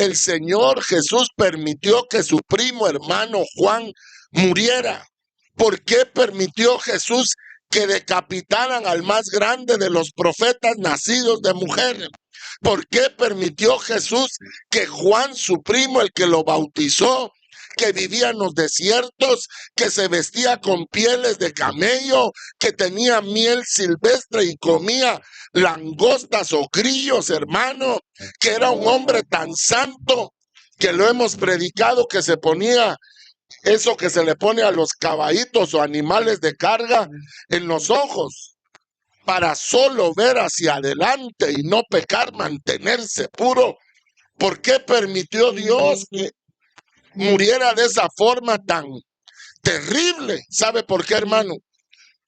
el Señor Jesús permitió que su primo hermano Juan muriera? ¿Por qué permitió Jesús que decapitaran al más grande de los profetas nacidos de mujer? ¿Por qué permitió Jesús que Juan, su primo, el que lo bautizó, que vivía en los desiertos, que se vestía con pieles de camello, que tenía miel silvestre y comía langostas o grillos, hermano, que era un hombre tan santo, que lo hemos predicado, que se ponía eso que se le pone a los caballitos o animales de carga en los ojos, para solo ver hacia adelante y no pecar, mantenerse puro? ¿Por qué permitió Dios que muriera de esa forma tan terrible? ¿Sabe por qué, hermano?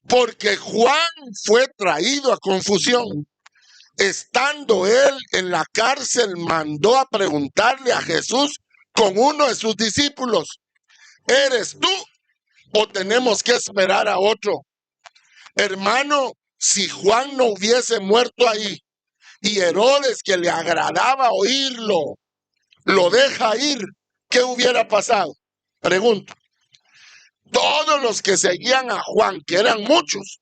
Porque Juan fue traído a confusión. Estando él en la cárcel, mandó a preguntarle a Jesús con uno de sus discípulos: ¿eres tú o tenemos que esperar a otro? Hermano, si Juan no hubiese muerto ahí y Herodes, que le agradaba oírlo, lo deja ir, ¿qué hubiera pasado? Pregunto. Todos los que seguían a Juan, que eran muchos,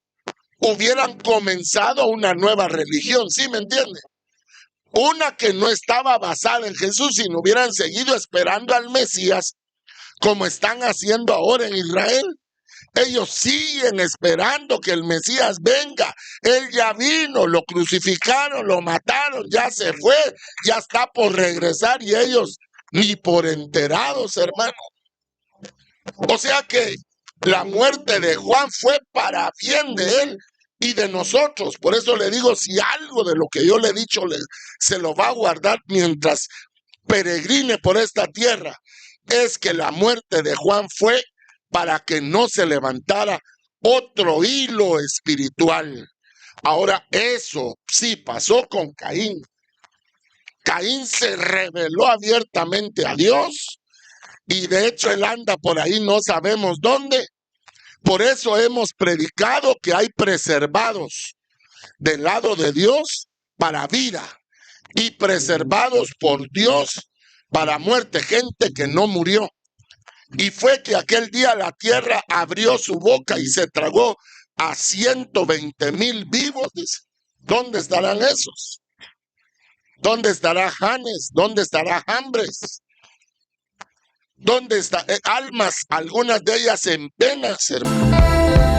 hubieran comenzado una nueva religión, ¿sí me entiende? Una que no estaba basada en Jesús, sino hubieran seguido esperando al Mesías, como están haciendo ahora en Israel. Ellos siguen esperando que el Mesías venga. Él ya vino, lo crucificaron, lo mataron, ya se fue, ya está por regresar, y ellos ni por enterados, hermano. O sea que la muerte de Juan fue para bien de él y de nosotros. Por eso le digo, si algo de lo que yo le he dicho se lo va a guardar mientras peregrine por esta tierra, es que la muerte de Juan fue para que no se levantara otro hilo espiritual. Ahora, eso sí pasó con Caín. Caín se rebeló abiertamente a Dios, y de hecho él anda por ahí, no sabemos dónde. Por eso hemos predicado que hay preservados del lado de Dios para vida y preservados por Dios para muerte, gente que no murió. Y fue que aquel día la tierra abrió su boca y se tragó a 120,000 vivos. ¿Dónde estarán esos? ¿Dónde estará Janes? ¿Dónde estará Jambres? ¿Dónde están almas, algunas de ellas en penas, hermano?